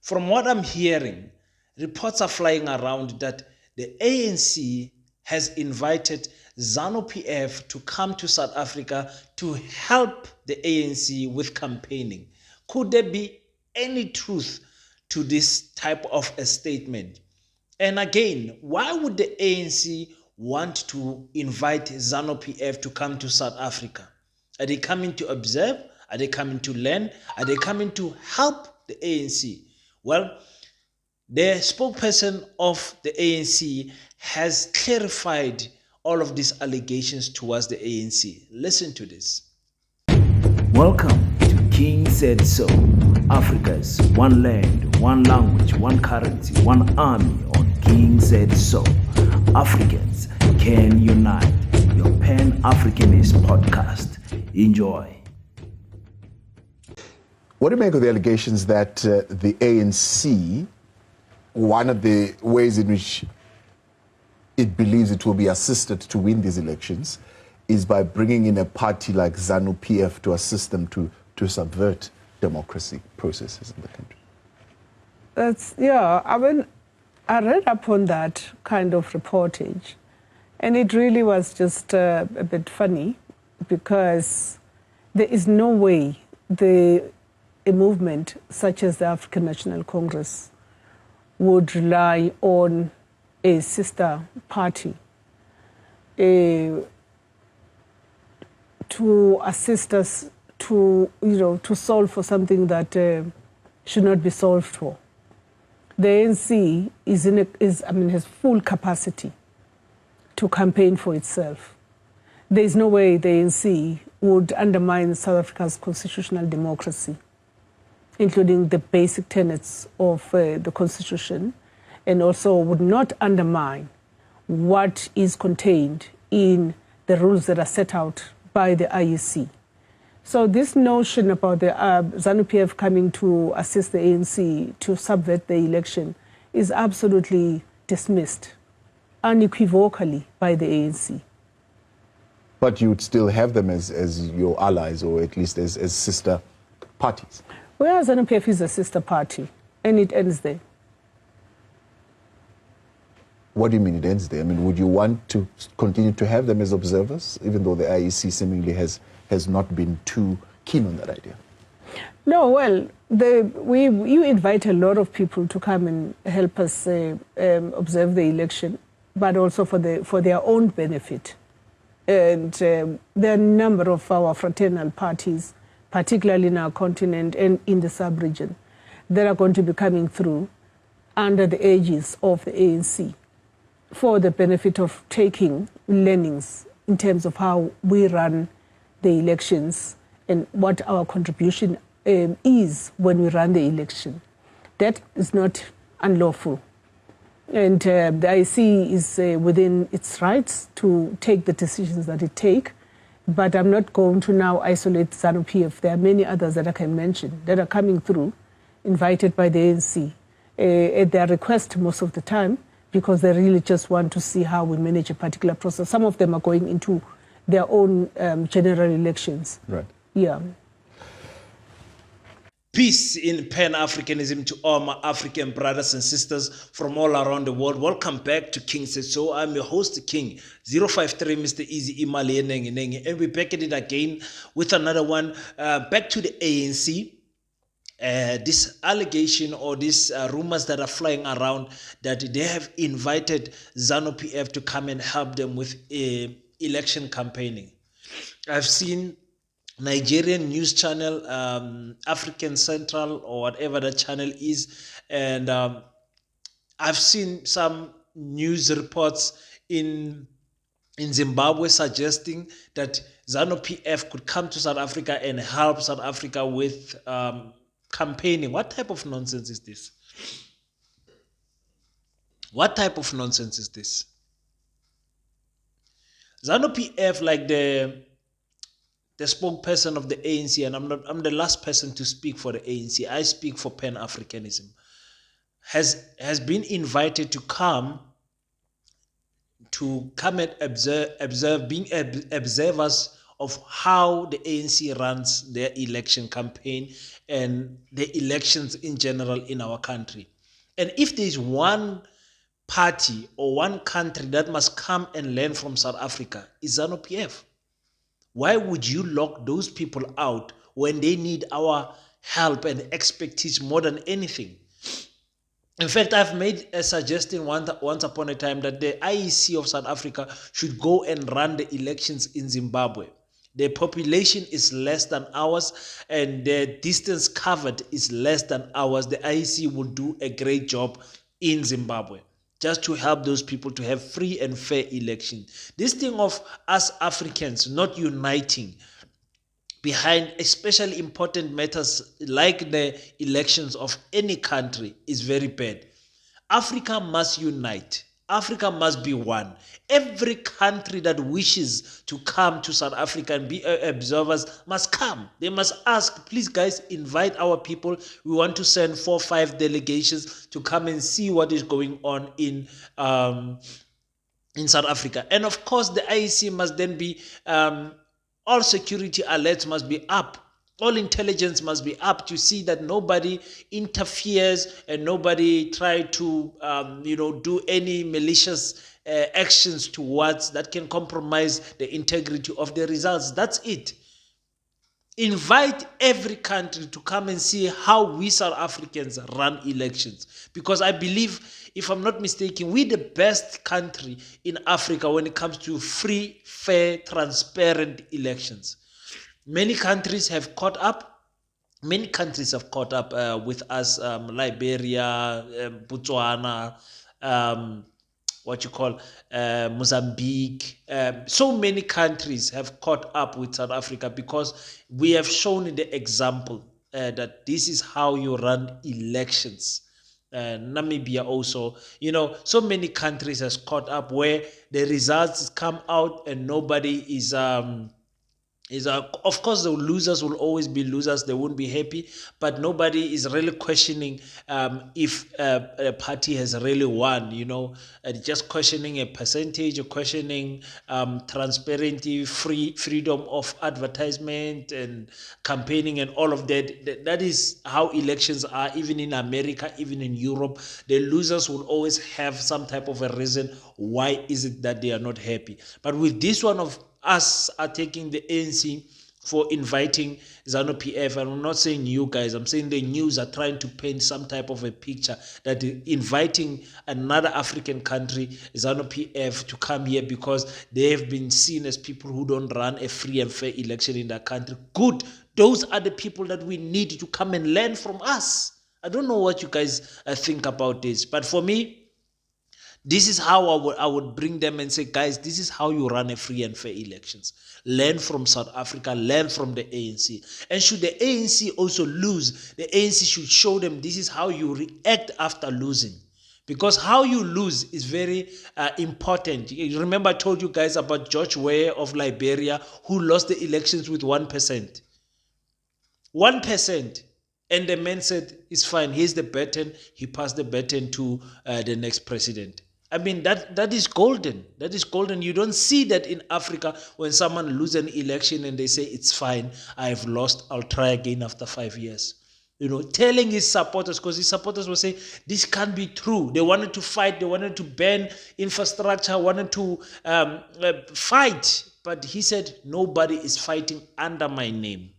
From what I'm hearing, reports are flying around that the ANC has invited Zanu PF to come to South Africa to help the ANC with campaigning. Could there be any truth to this type of a statement? And again, why would the ANC want to invite Zanu PF to come to South Africa? Are they coming to observe? Are they coming to learn? Are they coming to help the ANC? Well, the spokesperson of the ANC has clarified all of these allegations towards the ANC. Listen to this. Welcome to King Said So, Africa's one land, one language, one currency, one army on King Said So. Africans can unite. Your Pan-Africanist podcast. Enjoy. What do you make of the allegations that the ANC, one of the ways in which it believes it will be assisted to win these elections is by bringing in a party like Zanu PF to assist them to subvert democracy processes in the country? I read up on that kind of reportage, and it really was just a bit funny because there is no way a movement such as the African National Congress would rely on a sister party to assist us to solve for something that should not be solved for. The ANC has full capacity to campaign for itself. There is no way the ANC would undermine South Africa's constitutional democracy, including the basic tenets of the Constitution, and also would not undermine what is contained in the rules that are set out by the IEC. So this notion about the Zanu PF coming to assist the ANC to subvert the election is absolutely dismissed unequivocally by the ANC. But you would still have them as your allies, or at least as sister parties. Well, Zanu PF is a sister party, and it ends there. What do you mean it ends there? I mean, would you want to continue to have them as observers, even though the IEC seemingly has not been too keen on that idea? No, well, you invite a lot of people to come and help us observe the election, but also for their own benefit. And there are a number of our fraternal parties, particularly in our continent and in the sub-region, that are going to be coming through under the aegis of the ANC for the benefit of taking learnings in terms of how we run the elections and what our contribution is when we run the election. That is not unlawful. And the IEC is within its rights to take the decisions that it takes. But I'm not going to now isolate Zanu PF. There are many others that I can mention that are coming through, invited by the ANC at their request most of the time, because they really just want to see how we manage a particular process. Some of them are going into their own general elections. Right. Yeah. Peace in Pan-Africanism to all my African brothers and sisters from all around the world. Welcome back to King Said So. I'm your host, King 053, Mr. Easy Imali Nengi. And we're back at it again with another one. Back to the ANC. This allegation or these rumors that are flying around that they have invited Zanu PF to come and help them with election campaigning. I've seen Nigerian news channel, African Central or whatever that channel is, and I've seen some news reports in Zimbabwe suggesting that Zanu PF could come to South Africa and help South Africa with campaigning. What type of nonsense is this? What type of nonsense is this? Zanu PF, like the spokesperson of the ANC, and I'm the last person to speak for the ANC. I speak for Pan-Africanism. Has been invited to come and observe, being observers of how the ANC runs their election campaign and the elections in general in our country. And if there is one party or one country that must come and learn from South Africa, is Zanu PF. Why would you lock those people out when they need our help and expertise more than anything? In fact, I've made a suggestion once upon a time that the IEC of South Africa should go and run the elections in Zimbabwe. The population is less than ours and the distance covered is less than ours. The IEC will do a great job in Zimbabwe just to help those people to have free and fair elections. This thing of us Africans not uniting behind especially important matters like the elections of any country is very bad. Africa must unite. Africa must be one. Every country that wishes to come to South Africa and be observers must come. They must ask, please guys, invite our people. We want to send 4 or 5 delegations to come and see what is going on in South Africa. And of course, the IEC must then be, all security alerts must be up. All intelligence must be up to see that nobody interferes and nobody try to, do any malicious actions towards that can compromise the integrity of the results. That's it. Invite every country to come and see how we South Africans run elections. Because I believe, if I'm not mistaken, we're the best country in Africa when it comes to free, fair, transparent elections. Many countries have caught up. Many countries have caught up with us, Liberia, Botswana, Mozambique. So many countries have caught up with South Africa because we have shown the example that this is how you run elections. Namibia also, so many countries has caught up where the results come out and nobody is of course the losers will always be losers, they won't be happy, but nobody is really questioning if a party has really won, just questioning a percentage, or questioning transparency, freedom of advertisement and campaigning and all of that. That is how elections are, even in America, even in Europe. The losers will always have some type of a reason why is it that they are not happy. But with this one of us are taking the ANC for inviting Zanu PF, and I'm not saying you guys, I'm saying the news are trying to paint some type of a picture that inviting another African country, Zanu PF, to come here because they have been seen as people who don't run a free and fair election in their country. Good. Those are the people that we need to come and learn from us. I don't know what you guys think about this, but for me, this is how I would bring them and say, guys, this is how you run a free and fair elections. Learn from South Africa, learn from the ANC. And should the ANC also lose, the ANC should show them this is how you react after losing. Because how you lose is very important. You remember I told you guys about George Weah of Liberia who lost the elections with 1%. 1%. And the man said, it's fine, here's the baton. He passed the baton to the next president. I mean, that is golden. That is golden. You don't see that in Africa when someone loses an election and they say, it's fine, I've lost, I'll try again after 5 years. Telling his supporters, because his supporters will say, this can't be true. They wanted to fight, they wanted to ban infrastructure, wanted to fight. But he said, nobody is fighting under my name.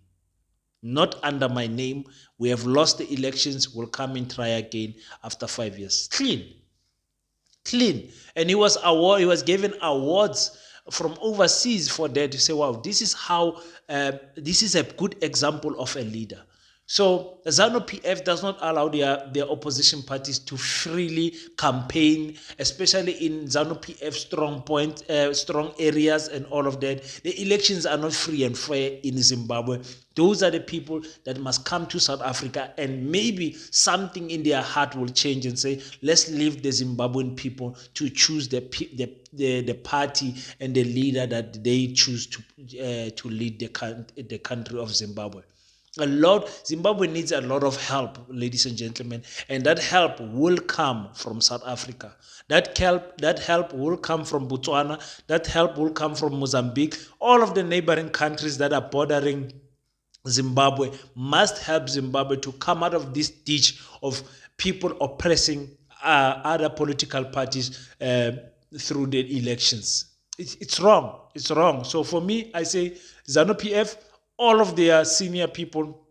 Not under my name. We have lost the elections. We'll come and try again after 5 years. Clean. And he was given awards from overseas for that, to say, wow, this is how, this is a good example of a leader. So Zanu PF does not allow their opposition parties to freely campaign, especially in Zanu PF strong areas and all of that. The elections are not free and fair in Zimbabwe. Those are the people that must come to South Africa, and maybe something in their heart will change and say, let's leave the Zimbabwean people to choose the party and the leader that they choose to lead the country of Zimbabwe. Zimbabwe needs a lot of help, ladies and gentlemen, and that help will come from South Africa. That help will come from Botswana. That help will come from Mozambique. All of the neighboring countries that are bordering Zimbabwe must help Zimbabwe to come out of this ditch of people oppressing other political parties through the elections. It's wrong. It's wrong. So for me, I say Zanu PF, all of their senior people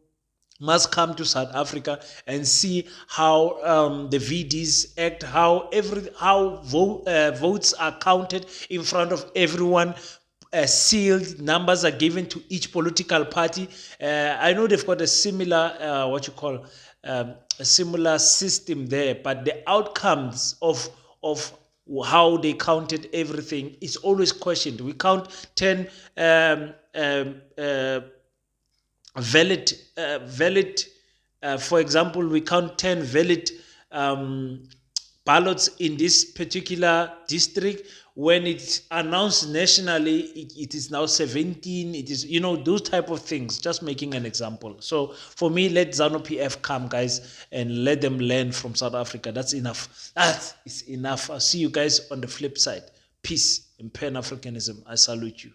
must come to South Africa and see how the VDs act, how votes are counted in front of everyone. Sealed numbers are given to each political party. I know they've got a similar a similar system there, but the outcomes of how they counted everything is always questioned. We count 10 valid, for example, we count 10 valid ballots in this particular district. When it's announced nationally, it is now 17. It is, those type of things, just making an example. So for me, let Zanu PF come, guys, and let them learn from South Africa. That's enough. That is enough. I'll see you guys on the flip side. Peace and Pan-Africanism. I salute you.